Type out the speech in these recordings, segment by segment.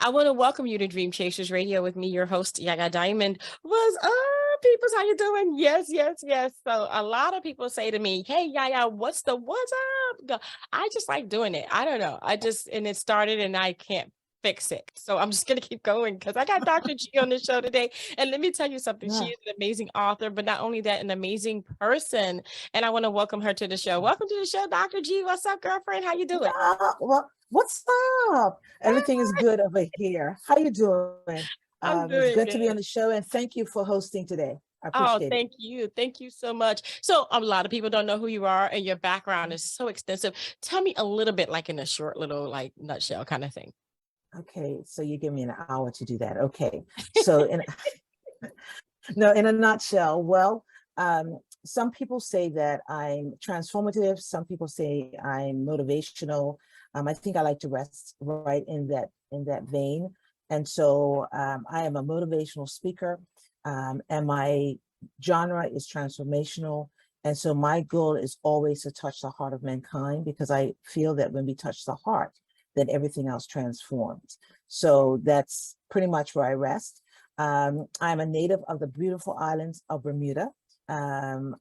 I want to welcome you to Dream Chasers Radio with me, your host, Yaga Diamond. What's up, peoples? How you doing? Yes, yes, yes. So a lot of people say to me, "Hey, Yaya, what's up?" I just like doing it. I don't know. And it started and I can't fix it. So I'm just gonna keep going because I got Dr. G on the show today. And let me tell you something. She Yeah. is an amazing author, but not only that, an amazing person. And I want to welcome her to the show. Welcome to the show, Dr. G. What's up, girlfriend? How you doing? Yeah. Well, what's up? Everything is good over here. How you doing? I'm It's doing good to good. be on the show, and thank you for hosting today. I Oh, appreciate it. thank you. Thank you so much. So, a lot of people don't know who you are, and your background is so extensive. Tell me a little bit, like in a short little, like nutshell kind of thing. Okay, so you give me an hour to do that. Okay, so in no, in a nutshell, well, some people say that I'm transformative. Some people say I'm motivational. I think I like to rest right in that vein. And so I am a motivational speaker, and my genre is transformational. And so my goal is always to touch the heart of mankind because I feel that when we touch the heart, then everything else transforms. So that's pretty much where I rest. I'm a native of the beautiful islands of Bermuda. I'm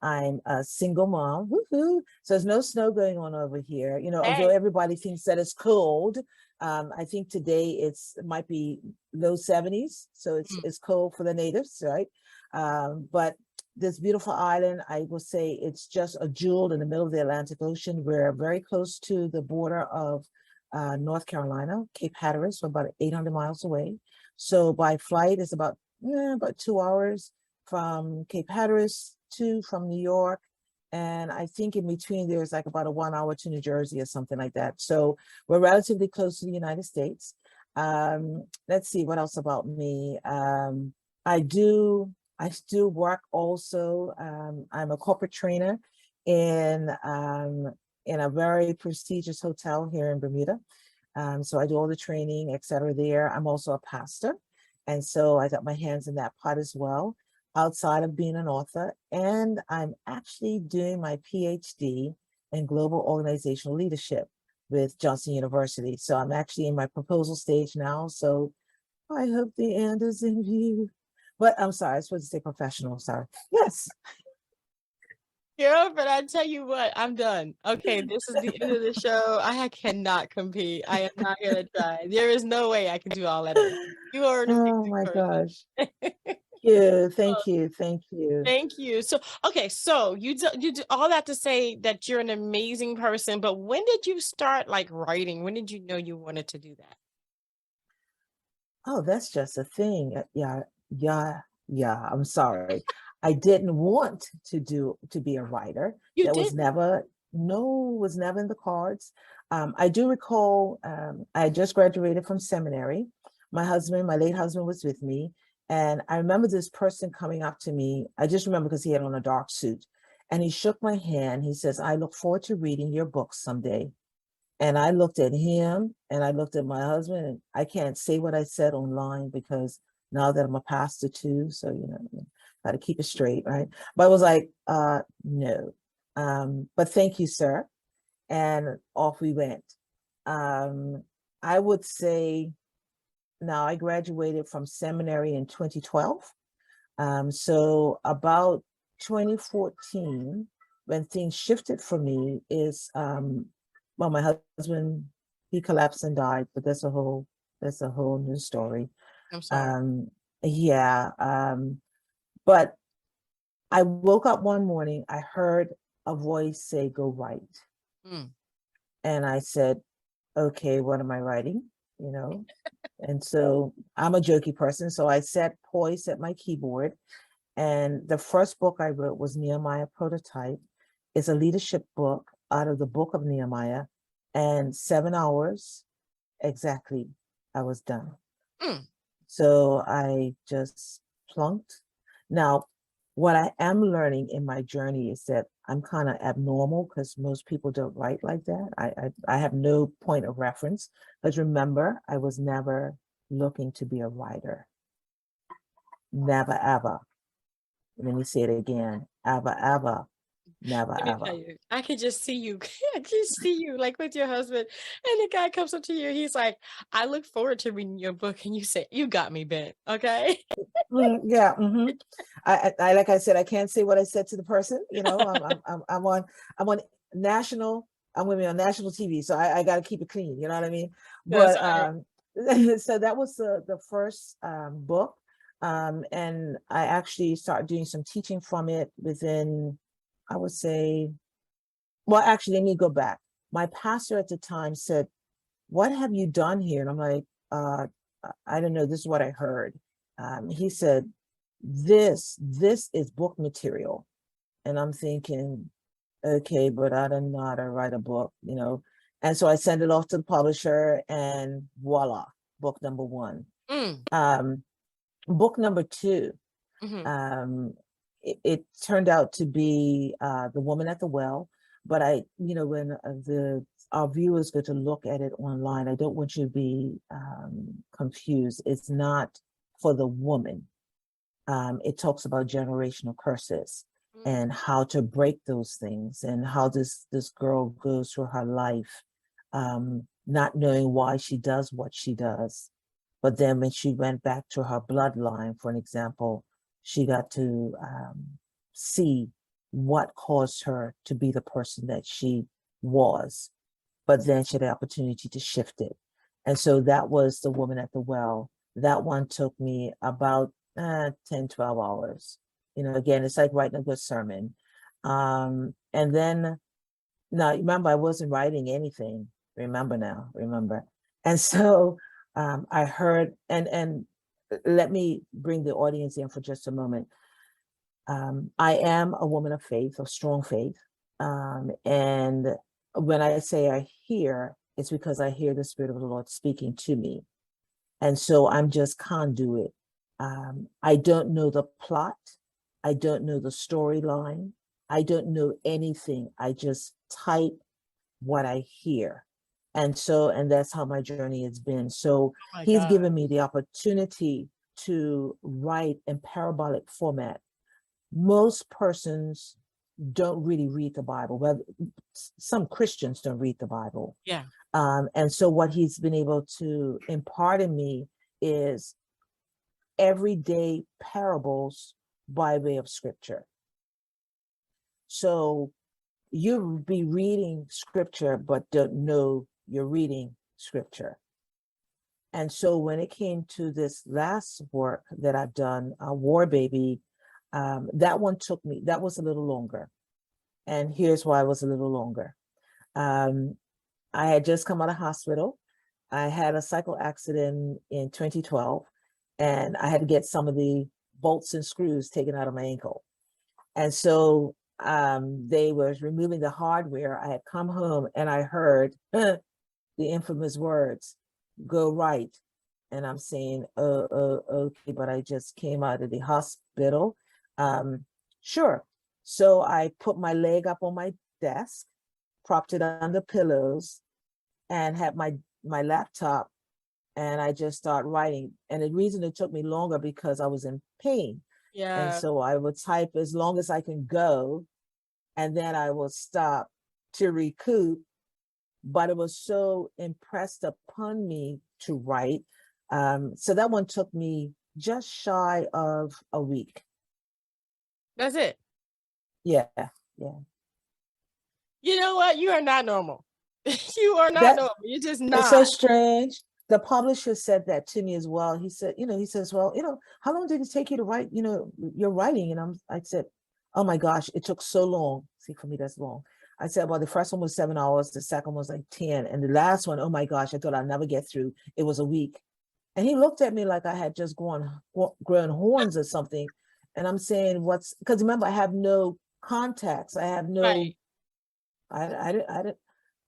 a single mom. Woohoo! So there's no snow going on over here. Although Hey. everybody thinks that it's cold, I think today it might be low 70s. So it's Mm. it's cold for the natives, right? But this beautiful island, I will say it's just a jewel in the middle of the Atlantic Ocean. We're very close to the border of North Carolina, Cape Hatteras, so about 800 miles away. So by flight, it's about 2 hours from Cape Hatteras to from New York. And I think in between there's like about a 1 hour to New Jersey or something like that. So we're relatively close to the United States. Let's see what else about me. I do I still work also. I'm a corporate trainer in in a very prestigious hotel here in Bermuda. So I do all the training, et cetera, there. I'm also a pastor. And so I got my hands in that pot as well, outside of being an author. And I'm actually doing my PhD in global organizational leadership with Johnson University. So I'm actually in my proposal stage now. So I hope the end is in view. But I'm sorry, I was supposed to say professional. Sorry. Yes. Yeah, but I tell you what, I'm done. Okay, this is the end of the show. Cannot compete. I am not gonna try. There is no way I can do all that. You are an Oh amazing my gosh. person. You. Oh, Thank you. Thank you. thank you. So, okay, so you do all that to say that you're an amazing person, but when did you start like writing? When did you know you wanted to do that? Oh, that's just a thing. Yeah, yeah, yeah. I'm sorry. I didn't want to be a writer. You That was didn't. never, no, was never in the cards. I do recall I just graduated from seminary. My late husband was with me. And I remember this person coming up to me. I just remember because he had on a dark suit. And he shook my hand. He says, I look forward to reading your books someday. And I looked at him and I looked at my husband, and I can't say what I said online because now that I'm a pastor too, so got to keep it straight, right? But I was like, no. But thank you, sir. And off we went. Um, I would say now I graduated from seminary in 2012. So about 2014, when things shifted for me, is well, my husband, he collapsed and died, but that's a whole new story. I'm sorry. Um, yeah. But I woke up one morning, I heard a voice say, "Go write." Mm. And I said, okay, what am I writing? You know? And so I'm a jokey person. So I sat poised at my keyboard. And the first book I wrote was Nehemiah Prototype. It's a leadership book out of the book of Nehemiah. And 7 hours exactly, I was done. Mm. So I just plunked. Now, what I am learning in my journey is that I'm kind of abnormal because most people don't write like that. I have no point of reference. Because remember, I was never looking to be a writer. Never ever. Let me say it again. Ever, ever. never Let me tell ever. you, I could just see you. I just see you like with your husband, and the guy comes up to you. He's like, "I look forward to reading your book," and you say, "You got me bent." Okay. Yeah. Like I said, I can't say what I said to the person. I'm on national. I'm going to be on national TV, so I got to keep it clean. You know what I mean? That's But all right. so that was the first book, and I actually started doing some teaching from it within, I would say, well, actually, let me go back. My pastor at the time said, "What have you done here?" And I'm like, I don't know. This is what I heard. He said, this is book material. And I'm thinking, okay, but I don't know how to write a book. And so I send it off to the publisher, and voila, book number one. Mm, Book number two, mhm. it turned out to be The Woman at the Well. But when our viewers go to look at it online, I don't want you to be confused. It's not for the woman. It talks about generational curses Mm. and how to break those things, and how this girl goes through her life, not knowing why she does what she does. But then when she went back to her bloodline, for an example, she got to see what caused her to be the person that she was. But then she had the opportunity to shift it. And so that was The Woman at the Well. That one took me about 10, 12 hours. Again, it's like writing a good sermon. And then, now, remember, I wasn't writing anything. Remember. And so I heard, and let me bring the audience in for just a moment. I am a woman of faith, of strong faith. And when I say I hear, it's because I hear the Spirit of the Lord speaking to me. And so I'm just conduit. I don't know the plot. I don't know the storyline. I don't know anything. I just type what I hear. And that's how my journey has been. So Oh my he's God. given me the opportunity to write in parabolic format. Most persons don't really read the Bible. Well, some Christians don't read the Bible. Yeah. And so what he's been able to impart in me is everyday parables by way of scripture. So you'll be reading scripture, but don't know you're reading scripture. And so when it came to this last work that I've done, War Baby, that was a little longer. And here's why it was a little longer. I had just come out of hospital. I had a cycle accident in 2012, and I had to get some of the bolts and screws taken out of my ankle. And so they was removing the hardware. I had come home and I heard the infamous words, "Go right." And I'm saying, okay, but I just came out of the hospital. Sure. So I put my leg up on my desk, propped it under pillows, and had my laptop, and I just started writing. And the reason it took me longer because I was in pain. And Yeah. so I would type as long as I can go, and then I will stop to recoup. But it was so impressed upon me to write. So that one took me just shy of a week. That's it. Yeah, yeah. You know what? You are not normal. You are not That normal. You're just It's so not. strange. The publisher said that to me as well. He says, well, how long did it take you to write, your writing? And I said, oh my gosh, it took so long. See, for me, that's long. I said, well, the first one was 7 hours. The second was like 10. And the last one, oh my gosh, I thought I'd never get through. It was a week. And he looked at me like I had just grown horns or something. And I'm saying, because remember, I have no contacts. I have no, Right. I didn't.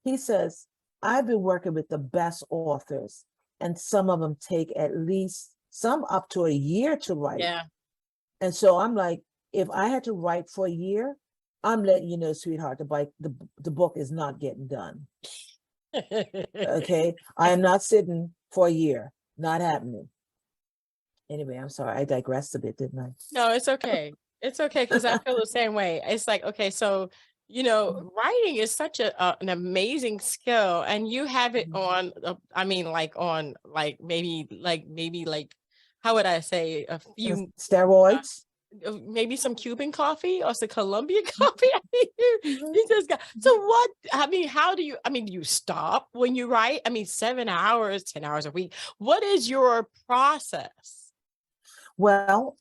He says, I've been working with the best authors, and some of them take at least some up to a year to write. Yeah. And so I'm like, if I had to write for a year, I'm letting you know, sweetheart, the book is not getting done. Okay. I am not sitting for a year. Not happening. Anyway, I'm sorry. I digressed a bit, didn't I? No, it's okay. It's okay because I feel the same way. It's like, okay, so, writing is such an amazing skill, and you have it Mhm. on, I mean, like on, maybe like, how would I say, a few, Steroids. maybe some Cuban coffee or some Colombian coffee. I mean, Mhm. you just got, Mhm. so what, I mean, how do you, I mean, do you stop when you write? I mean, 7 hours, 10 hours a week. What is your process? Well,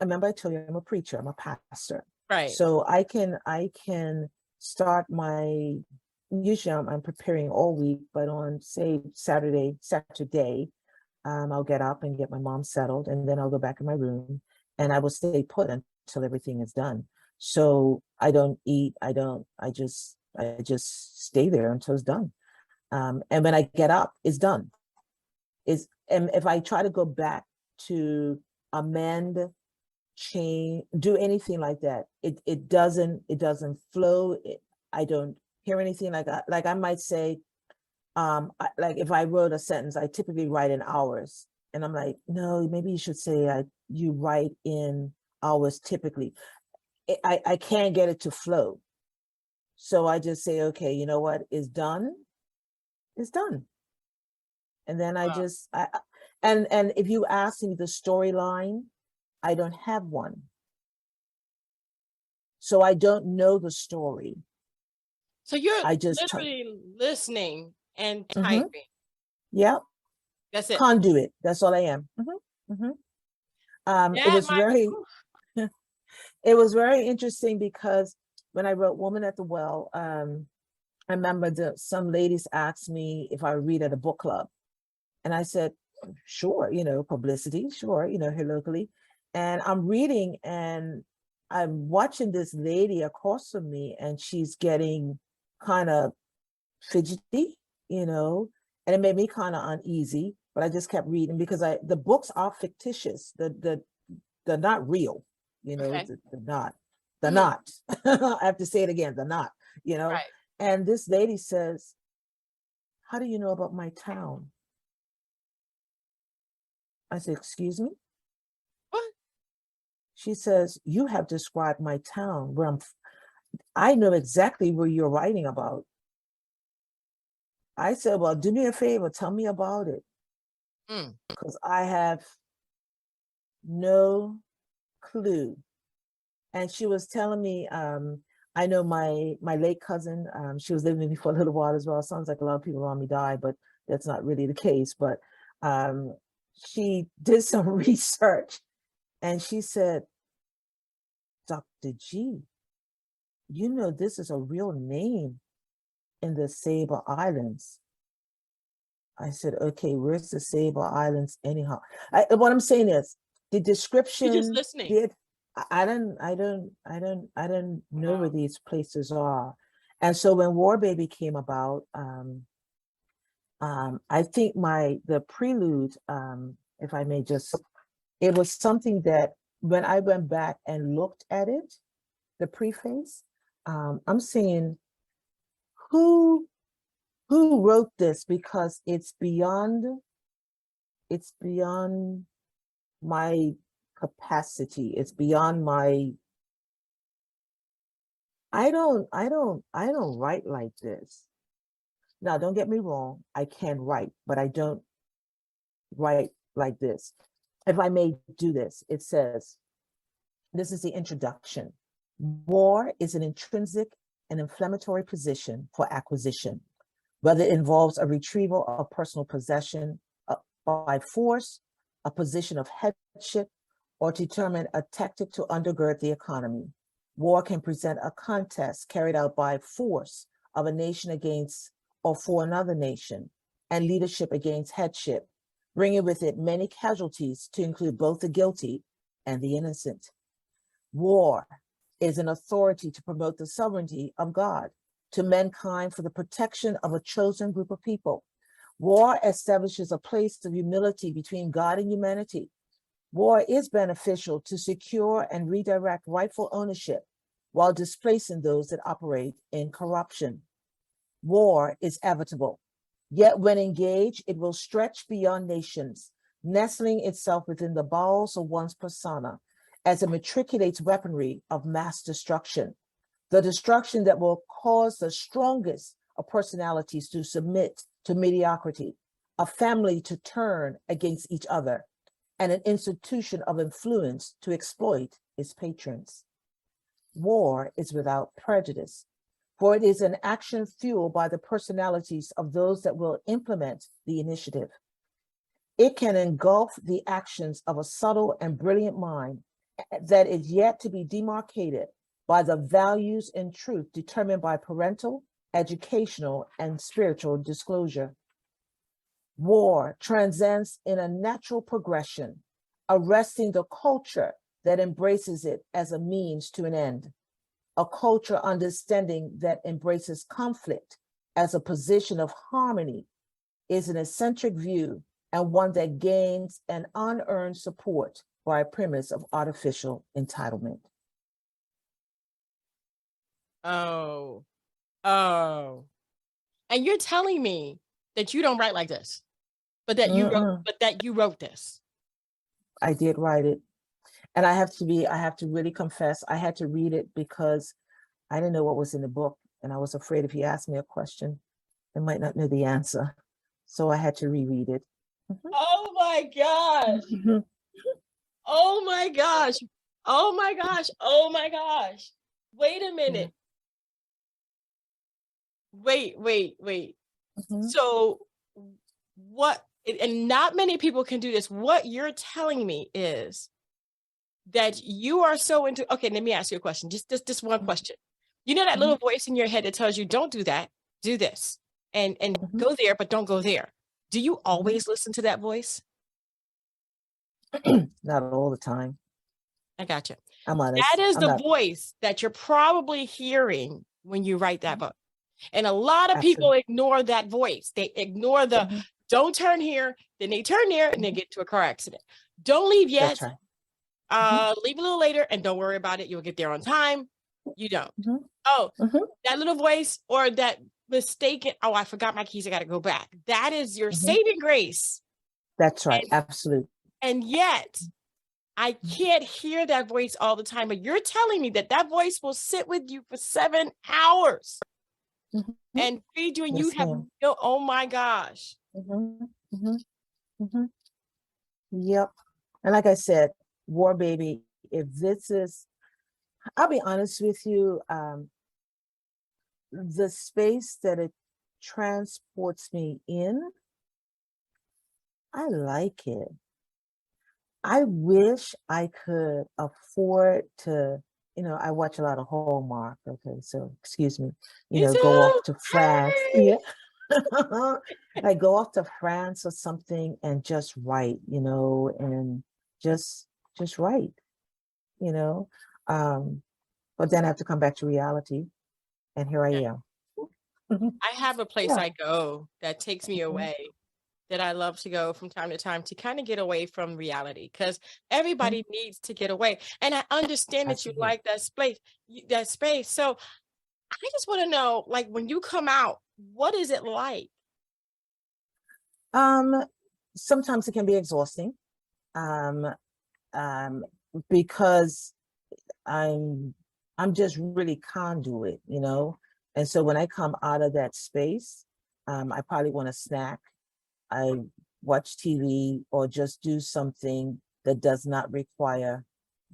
remember I told you I'm a preacher, I'm a pastor. Right. So I can start my usually I'm preparing all week, but on say Saturday, I'll get up and get my mom settled, and then I'll go back in my room and I will stay put until everything is done. So I don't eat, I just stay there until it's done. And when I get up, it's done. And if I try to go back to amend, change, do anything like that, it doesn't flow. I don't hear anything like that. Like I might say, like if I wrote a sentence, I typically write in hours, and I'm like, no, maybe you should say you write in hours typically. I can't get it to flow, so I just say, okay, you know what is done is done, and then I Wow. just and if you ask me the storyline, I don't have one, so I don't know the story. So you're I just literally listening and mm-hmm, typing. yeah, That's it. conduit. That's all I am. It That was might very oof, it was very interesting because when I wrote Woman at the Well, I remember some ladies asked me if I would read at a book club. And I said, sure, publicity, sure, here locally. And I'm reading and I'm watching this lady across from me, and she's getting kind of fidgety, you know, and it made me kind of uneasy. But I just kept reading because the books are fictitious. They're not real, okay. they're not. They're Mhm. not. I have to say it again, they're not, you know. Right. And this lady says, how do you know about my town? I said, excuse me? What? She says, you have described my town where I know exactly where you're writing about. I said, well, do me a favor, tell me about it, Mm. because I have no clue. And she was telling me, I know my late cousin, she was living with me for a little while as well. Sounds like a lot of people around me died, but that's not really the case. But um, she did some research, and she said, Dr. G, this is a real name in the Sable Islands. I said, okay, where's the Sable Islands anyhow? What I'm saying is the You're just description listening. did. I don't know where Wow. these places are. And so when War Baby came about, I think the prelude, if I may just, it was something that when I went back and looked at it, the preface, I'm saying, who who wrote this, because it's beyond my capacity. It's beyond my I don't write like this. Now, don't get me wrong, I can write, but I don't write like this. If I may do this, it says, this is the introduction. War is an intrinsic and inflammatory position for acquisition, whether it involves a retrieval of personal possession by force, a position of headship, or to determine a tactic to undergird the economy. War can present a contest carried out by force of a nation against or for another nation, and leadership against headship, bringing with it many casualties to include both the guilty and the innocent. War is an authority to promote the sovereignty of God to mankind for the protection of a chosen group of people. War establishes a place of humility between God and humanity. War is beneficial to secure and redirect rightful ownership while displacing those that operate in corruption. War is inevitable, yet when engaged, it will stretch beyond nations, nestling itself within the bowels of one's persona as it matriculates weaponry of mass destruction, the destruction that will cause the strongest of personalities to submit to mediocrity, a family to turn against each other, and an institution of influence to exploit its patrons. War is without prejudice, for it is an action fueled by the personalities of those that will implement the initiative. It can engulf the actions of a subtle and brilliant mind that is yet to be demarcated by the values and truth determined by parental, educational, and spiritual disclosure. War transcends in a natural progression, arresting the culture that embraces it as a means to an end, a culture understanding that embraces conflict as a position of harmony is an eccentric view and one that gains an unearned support by a premise of artificial entitlement. Oh, oh. And you're telling me that you don't write like this, but that you wrote this. I did write it. And I have to really confess, I had to read it because I didn't know what was in the book. And I was afraid if he asked me a question, I might not know the answer. So I had to reread it. Oh my gosh. Oh my gosh. Oh my gosh. Oh my gosh. Wait a minute. Wait. So what, and not many people can do this. What you're telling me is that you are so into, okay, let me ask you a question. Just one question. You know that little voice in your head that tells you, don't do that, do this, and go there, but don't go there. Do you always listen to that voice? Not all the time. I got you. I'm honest. That is the voice that you're probably hearing when you write that book. And a lot of people ignore that voice. They ignore the don't turn here, then they turn there and they get to a car accident. Don't leave yet. That's right. Leave a little later and don't worry about it. You'll get there on time. You don't. Oh, that little voice or that mistaken, oh, I forgot my keys. I got to go back. That is your saving grace. That's right. Absolutely. And yet I can't hear that voice all the time, but you're telling me that that voice will sit with you for 7 hours and feed you, and you have no, oh my gosh. Yep. And like I said, War Baby, if this is, I'll be honest with you, the space that it transports me in, I like it. I wish I could afford to, I watch a lot of Hallmark. Okay, so excuse me, go off to France. Yeah. I go off to France or something and just write, and just write, but then I have to come back to reality, and here I am. I have a place I go that takes me away, that I love to go from time to time to kind of get away from reality, because everybody needs to get away. And I understand that you like that space. So I just want to know, like, when you come out, what is it like? Sometimes it can be exhausting, because I'm just really conduit, and so when I come out of that space, I probably want to snack. I watch TV or just do something that does not require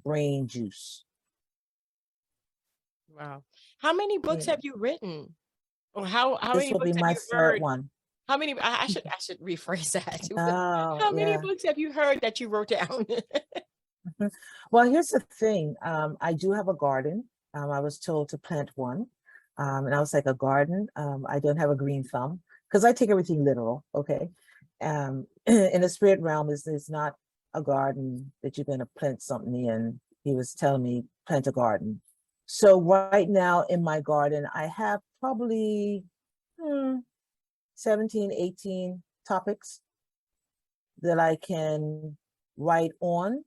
brain juice. Wow. How many books have you written? Or how many books have my you third heard? one. How many, I should rephrase that. Oh, How many books have you heard that you wrote down? Well, here's the thing. I do have a garden. I was told to plant one. And I was like, a garden? I don't have a green thumb because I take everything literal. Okay. In the spirit realm, is not a garden that you're going to plant something in. He was telling me plant a garden. So right now in my garden, I have probably 17, 18 topics that I can write on,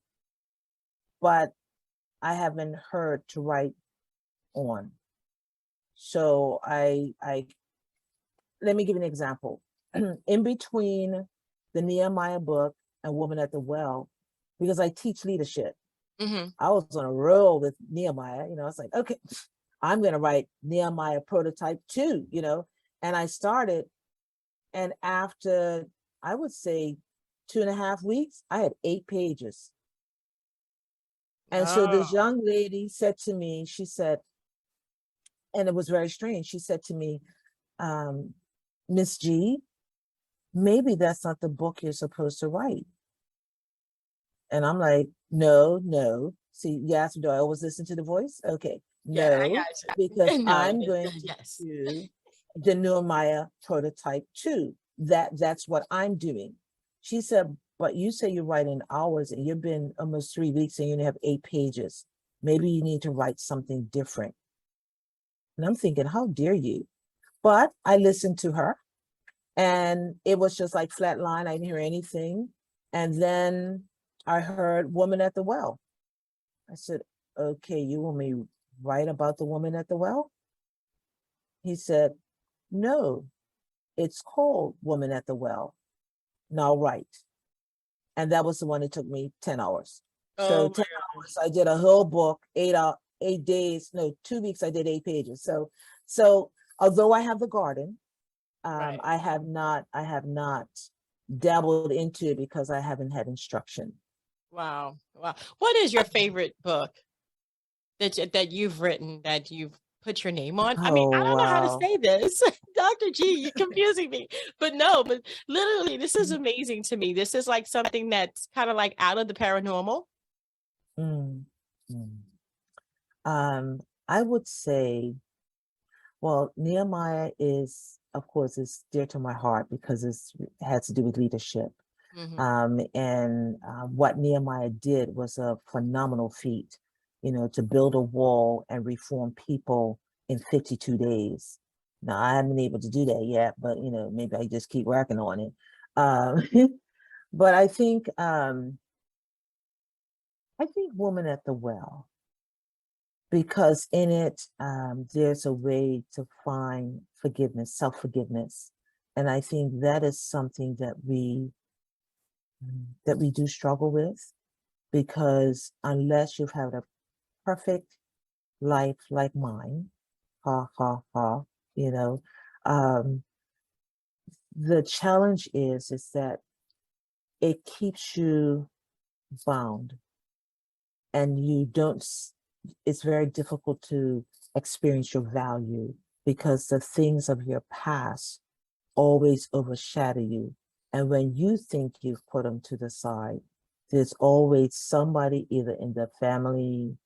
but I haven't heard to write on. So I let me give you an example. In between the Nehemiah book and Woman at the Well, because I teach leadership. Hmm. I was on a roll with Nehemiah. I was like, okay, I'm going to write Nehemiah prototype 2, and I started. And after, I would say 2.5 weeks, I had 8 pages. And so this Oh, young lady said to me, she said, and it was very strange. She said to me, um, Miss G, maybe that's not the book you're supposed to write. And I'm like, no, no. See, you asked me, do I always listen to the voice? Okay, yeah, I no, because got you. No, I'm going to yes. do the Nehemiah prototype 2. That's what I'm doing. She said, but you say you're writing hours and you've been almost 3 weeks and you only have 8 pages. Maybe you need to write something different. And I'm thinking, how dare you? But I listened to her and it was just like flat line. I didn't hear anything. And then I heard Woman at the Well. I said, okay, you want me to write about the woman at the well? He said, no, it's called Woman at the Well. Now write. And that was the one that took me 10 hours. So Oh 10 my hours, I did a whole book, 8 days, no, 2 weeks, I did 8 pages. So although I have the garden, right. I have not dabbled into it because I haven't had instruction. Wow. Wow. What is your favorite book that you've written that you've put your name on? I mean, Oh, I don't know how to wow. say this. Dr. G, you're confusing me. But no, but literally, this is amazing to me. This is like something that's kind of like out of the paranormal. Mm, mm. Um, I would say, well, Nehemiah is, of course, is dear to my heart because it had to do with leadership. Hmm. And what Nehemiah did was a phenomenal feat, to build a wall and reform people in 52 days. Now, I haven't been able to do that yet, but, maybe I just keep working on it. Um, but I think Woman at the Well, because in it, there's a way to find forgiveness, self-forgiveness. And I think that is something that we do struggle with, because unless you've had a perfect life like mine, ha ha ha, you know, um, the challenge is that it keeps you bound, and you don't. It's very difficult to experience your value because the things of your past always overshadow you. And when you think you've put them to the side, there's always somebody either in the family,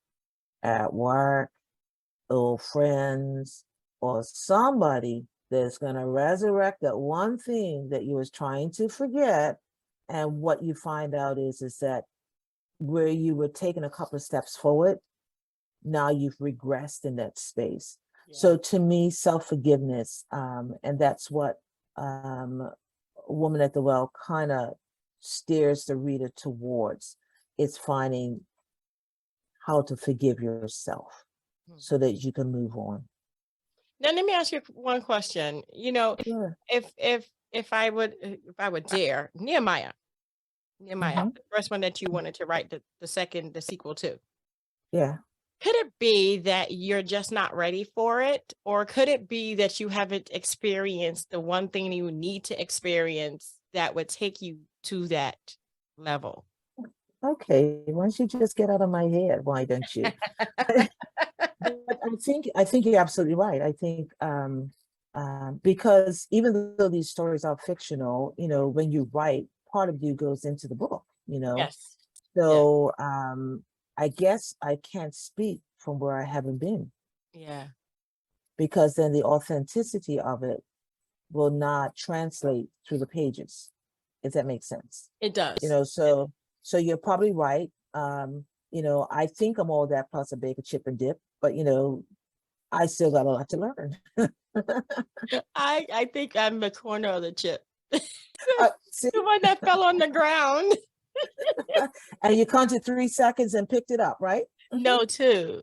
at work, or friends, or somebody that's going to resurrect that one thing that you was trying to forget. And what you find out is that where you were taking a couple of steps forward, now you've regressed in that space. Yeah. So to me, self-forgiveness, and that's what Woman at the Well kind of steers the reader towards. It's finding how to forgive yourself Hmm. so that you can move on. Now let me ask you one question. Yeah. If I would dare, Nehemiah, Hmm. the first one that you wanted to write the sequel to. Yeah. Could it be that you're just not ready for it? Or could it be that you haven't experienced the one thing you need to experience that would take you to that level? Okay. Once you just get out of my head, why don't you? But I think you're absolutely right. I think because even though these stories are fictional, when you write, part of you goes into the book, Yes. Yeah. So I guess I can't speak from where I haven't been, Yeah. because then the authenticity of it will not translate through the pages, if that makes sense. It You does. know, so you're probably right. I think I'm all that plus a bake, a chip and dip, but I still got a lot to learn. I think I'm the corner of the chip. See, The one that fell on the ground. and you counted 3 seconds and picked it up, right? No, two.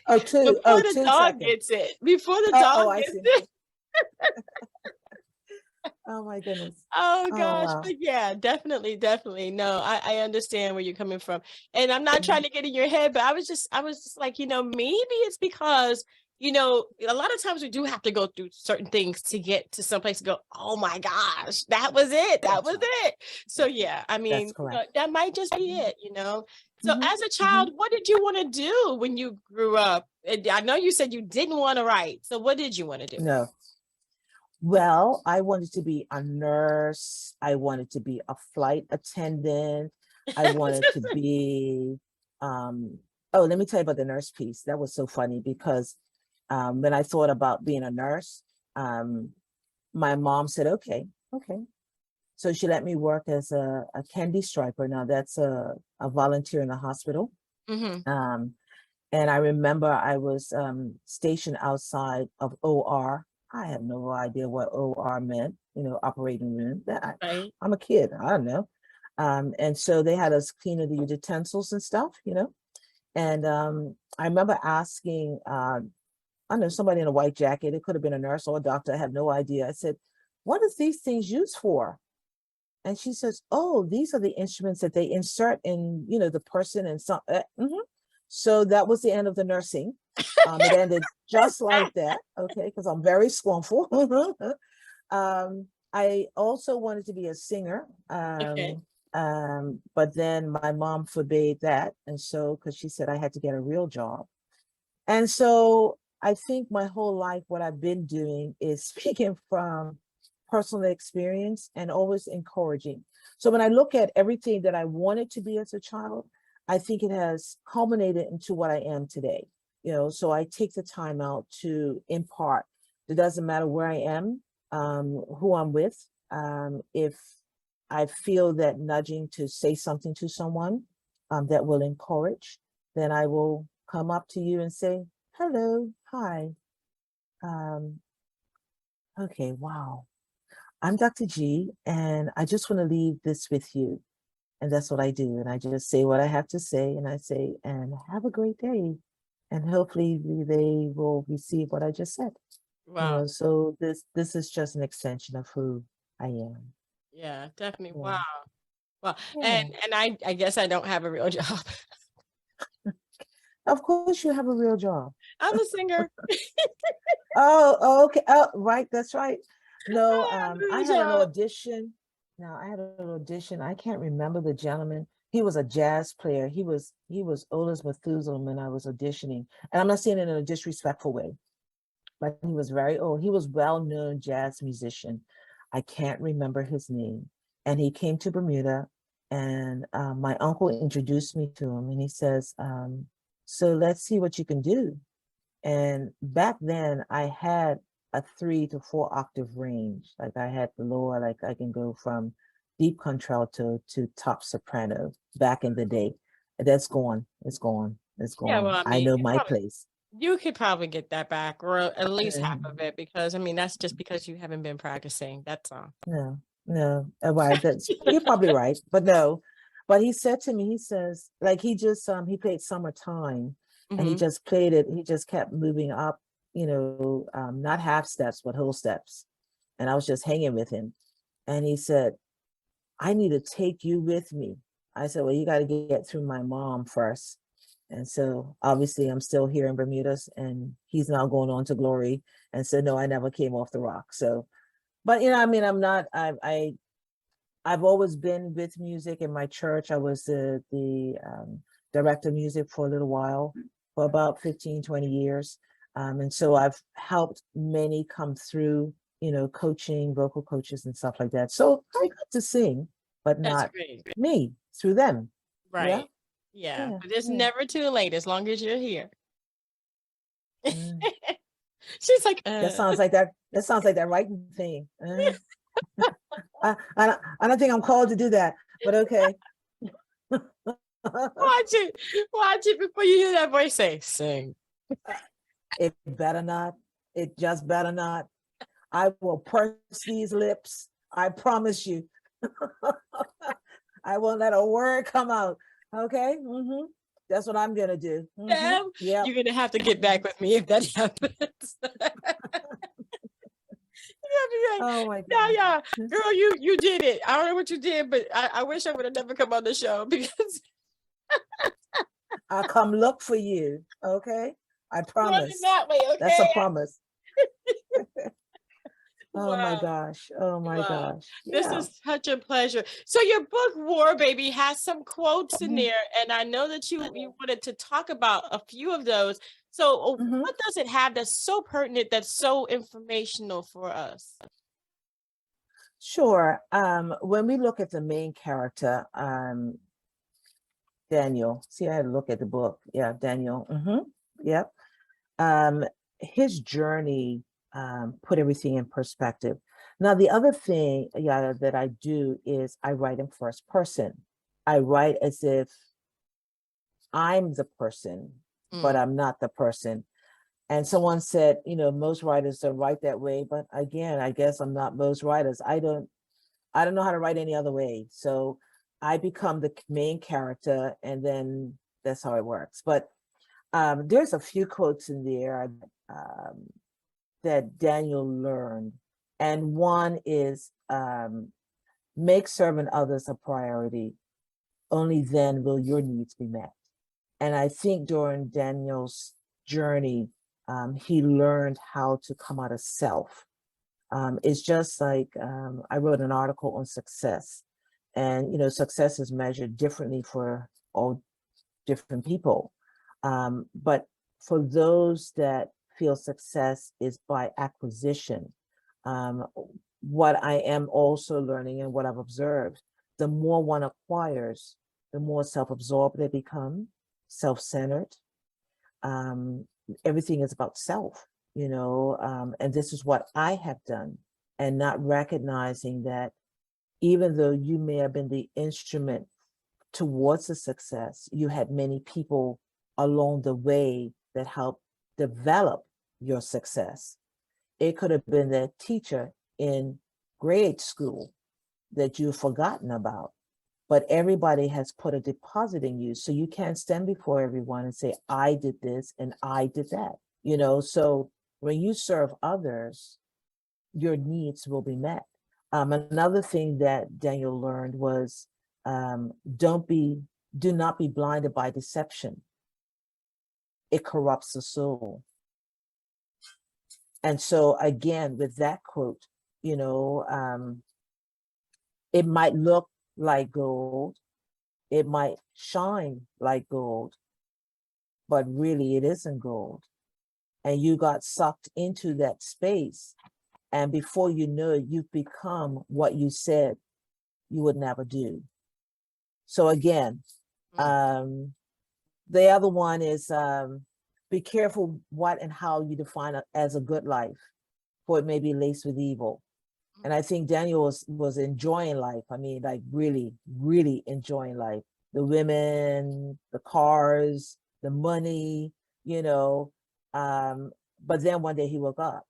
Oh, two. Before Oh, the two dog seconds. gets it. Before the Oh, dog oh, I gets see. it. Oh my goodness. Oh Oh gosh, wow. but yeah, definitely, definitely. No, I understand where you're coming from. And I'm not Mhm. trying to get in your head, but I was just like, maybe it's because, a lot of times we do have to go through certain things to get to some place to go, oh my gosh, that was it. That That's was right. it. So That's yeah, I that's mean, correct. that might just be it. So Hmm. as a Hmm. child, what did you want to do when you grew up? And I know you said you didn't want to write. So what did you want to do? No. Well, I wanted to be a nurse. I wanted to be a flight attendant. I wanted to be, oh, let me tell you about the nurse piece. That was so funny because when I thought about being a nurse, um, my mom said, okay, okay. So she let me work as a candy striper. Now that's a volunteer in the hospital. Hmm. Um, and I remember I was stationed outside of OR. I have no idea what OR meant, operating room. Right. I'm a kid, I don't know. And so they had us clean the utensils and stuff. And I remember asking, I don't know, somebody in a white jacket, it could have been a nurse or a doctor, I have no idea. I said, what is these things used for? And she says, "Oh, these are the instruments that they insert in, the person and some." Mhm. So that was the end of the nursing. It ended just like that. Okay, because I'm very scornful. I also wanted to be a singer, Okay. but then my mom forbade that, and so because she said I had to get a real job, and so I think my whole life, what I've been doing is speaking from personal experience and always encouraging. So when I look at everything that I wanted to be as a child, I think it has culminated into what I am today. So I take the time out to impart. It doesn't matter where I am, who I'm with. If I feel that nudging to say something to someone that will encourage, then I will come up to you and say, hello, hi. Um, okay, wow. I'm Dr. G, and I just want to leave this with you. And that's what I do. And I just say what I have to say, and I say, and have a great day. And hopefully they will receive what I just said. Wow. So this is just an extension of who I am. Yeah, definitely. Yeah. Wow. Wow. And Yeah. and I guess I don't have a real job. Of course you have a real job. I'm a singer. Oh, okay. Oh, right. That's right. No, I have a I real had an job. audition. Now I had an audition. I can't remember the gentleman. He was a jazz player. He was old as Methuselah when I was auditioning. And I'm not saying it in a disrespectful way, but he was very old. He was well-known jazz musician. I can't remember his name. And he came to Bermuda, and my uncle introduced me to him, and he says, so let's see what you can do. And back then I had a 3 to 4 octave range. Like I had the lower, like I can go from deep contralto to top soprano back in the day. That's gone. It's gone. It's Yeah, well, gone. I I mean, know my place. you could probably get that back, or at least half of Mhm. it, because I mean that's just because you haven't been practicing. That's all. No, no. Right. You're probably right, but no. But he said to me, he says, like he played Summertime, and he Hmm. just played it, he just kept moving up, not half steps, but whole steps. And I was just hanging with him. And he said, I need to take you with me. I said, well, you got to get through my mom first. And so obviously I'm still here in Bermudas, and he's now going on to glory. And so no, I never came off the rock. So, but I mean, I'm not, I've always been with music in my church. I was the director of music for a little while, for about 15, 20 years. And so I've helped many come through, coaching, vocal coaches and stuff like that. So I got to sing, but That's not great. me, through them. Yeah, Right. Yeah, yeah, but it's yeah. never too late as long as you're here. Mm. She's like, That sounds like that writing thing. I don't think I'm called to do that, but okay. watch it before you hear that voice say, sing. It better not. It just better not. I will purse these lips. I promise you. I won't let a word come out. Okay. That's what I'm gonna do. Damn, Yep. you're gonna have to get back with me if that happens. I'll be like, Oh my yeah, yeah, God. girl, you did it. I don't know what you did, but I wish I would have never come on the show because I'll come look for you. Okay. I more than promise. that way, That's a okay? promise. Oh my Wow. gosh. Oh my Wow. gosh. This Yeah. is such a pleasure. So your book War Baby has some quotes in Mhm. there, and I know that you wanted to talk about a few of those. So Mhm. what does it have that's so pertinent, that's so informational for us? Sure. When we look at the main character, Daniel, see, I had to look at the book. Yeah, Daniel. Yep. Um, his journey put everything in perspective. Now, the other thing, yeah, that I do is I write in first person. I write as if I'm the person, but Mm, I'm not the person. And someone said, most writers don't write that way. But again, I guess I'm not most writers. I don't know how to write any other way. So I become the main character, and then that's how it works. But there's a few quotes in there um, that Daniel learned. And one is make serving others a priority. Only then will your needs be met. And I think during Daniel's journey, he learned how to come out of self. It's just like I wrote an article on success, and success is measured differently for all different people. But for those that feel success is by acquisition, um, what I am also learning and what I've observed, the more one acquires, the more self-absorbed they become, self-centered. Um, Everything is about self, and this is what I have done, and not recognizing that even though you may have been the instrument towards the success, you had many people along the way that helped develop your success. It could have been that teacher in grade school that you've forgotten about, but everybody has put a deposit in you. So you can't stand before everyone and say, I did this and I did that. So when you serve others, your needs will be met. Another thing that Daniel learned was do not be blinded by deception. It corrupts the soul. And so again, with that quote, you know, um, it might look like gold, it might shine like gold, but really it isn't gold. And you got sucked into that space. And before you know it, you've become what you said you would never do. So again, mm, um, the other one is be careful what and how you define it as a good life, for it may be laced with evil. And I think Daniel was enjoying life. I mean, like really, really enjoying life. The women, the cars, the money, you know. Um, but then one day he woke up,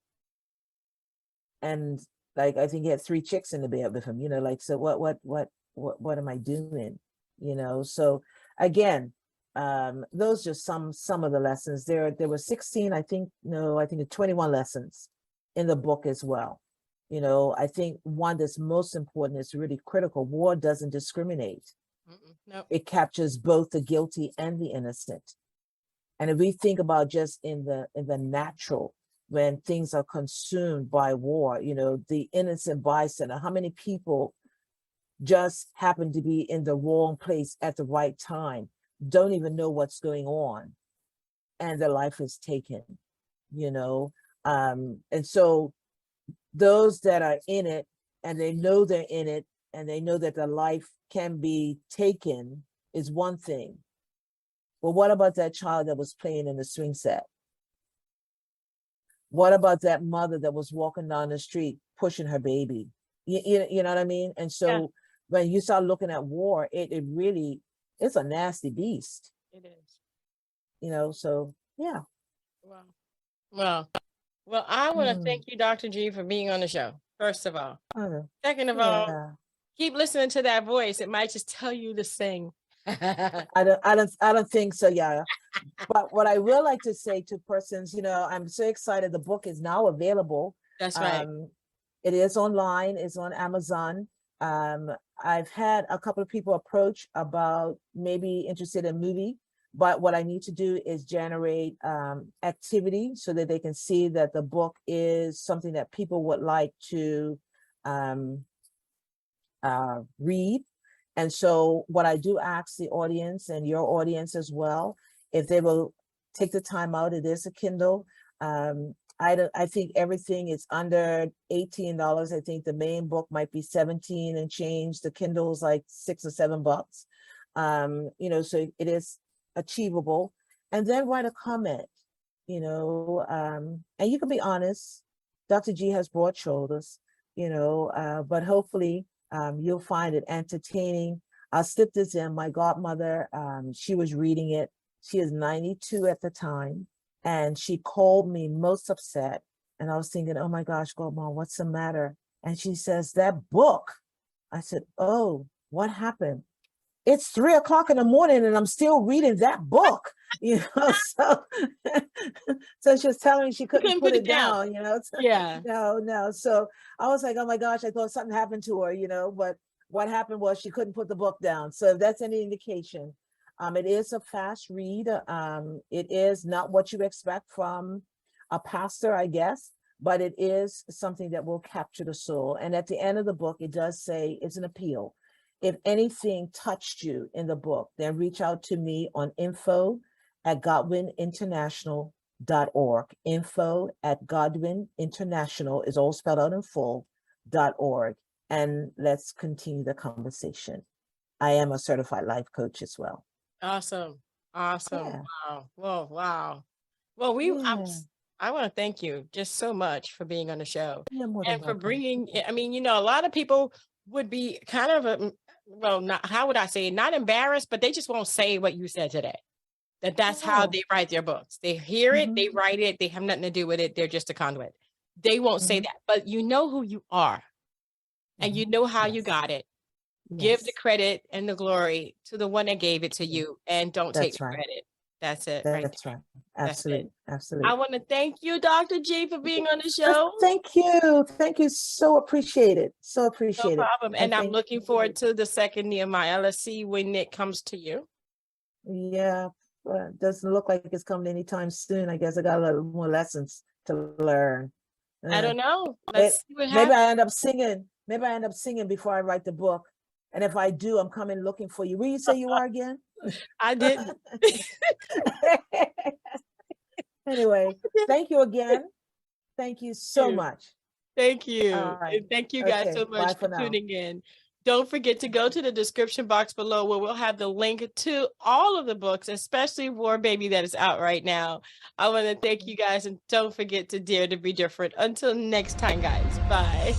and like I think he had 3 chicks in the bed with him, like, so what am I doing? So again, those are some of the lessons. There were 16, I think, no, I think 21 lessons in the book as well. I think one that's most important is really critical. War doesn't discriminate. nope. It captures both the guilty and the innocent. And if we think about just in the natural, when things are consumed by war, the innocent bystander, how many people just happen to be in the wrong place at the right time, don't even know what's going on, and their life is taken, you know? And so those that are in it, and they know they're in it, and they know that their life can be taken, is one thing. But what about that child that was playing in the swing set? What about that mother that was walking down the street pushing her baby? You know what I mean? And Yeah, so when you start looking at war, it really, it's a nasty beast, it is. so yeah. Wow. Well, well, I want to Mm, thank you, Dr. G, for being on the show, first of all. uh, Second of all, yeah. keep listening to that voice. It might just tell you to sing. That's I don't think so, yeah. But what I will like to say to persons, I'm so excited the book is now available. right. Um, It is online, it's on Amazon. I've had a couple of people approach about maybe interested in movie, but what I need to do is generate activity so that they can see that the book is something that people would like to read. And so what I do ask the audience and your audience as well, if they will take the time out, it is a Kindle. I think everything is under $18. I think the main book might be 17 and change. The Kindle is like $6 or $7. You know, so it is achievable. And then write a comment, you know, and you can be honest. Dr. G has broad shoulders, you know, but hopefully you'll find it entertaining. I'll slip this in. My godmother, she was reading it. She is 92 at the time. And she called me most upset. And I was thinking, oh my gosh, Godmom, what's the matter? And she says, that book. I said, oh, what happened? It's 3 o'clock in the morning and I'm still reading that book, you know. So she was telling me she couldn't put it down, you know. Yeah. No. So I was like, oh my gosh, I thought something happened to her, you know, but what happened was she couldn't put the book down. So if that's any indication, it is a fast read. It is not what you expect from a pastor, I guess, but it is something that will capture the soul. And at the end of the book, it does say it's an appeal. If anything touched you in the book, then reach out to me on info@godwininternational.org. Info@godwininternational is all spelled out in full.org. And let's continue the conversation. I am a certified life coach as well. Awesome. Yeah. Wow. Whoa, wow. Well, I want to thank you just so much for being on the show and for bringing, I mean, you know, a lot of people would be kind of, not, how would I say, not embarrassed, but they just won't say what you said today. That's how they write their books. They hear it, they write it, they have nothing to do with it. They're just a conduit. They won't say that, but you know who you are and you know how you got it. Give the credit and the glory to the one that gave it to you and don't take the credit. That's it. That's right. Absolutely. Absolutely. I want to thank you, Dr. G, for being on the show. Thank you. Thank you. So appreciate it. So appreciate it. No problem. And I'm looking forward to the second Nehemiah. Let's see when it comes to you. Yeah. It doesn't look like it's coming anytime soon. I guess I got a little more lessons to learn. I don't know. Let's see what happens. Maybe I end up singing. Maybe I end up singing before I write the book. And if I do, I'm coming looking for you. Where you say you are again? I didn't. Anyway, thank you again. Thank you so much. Thank you. Right. And thank you guys so much for tuning in. Don't forget to go to the description box below where we'll have the link to all of the books, especially War Baby that is out right now. I want to thank you guys and don't forget to dare to be different. Until next time, guys. Bye.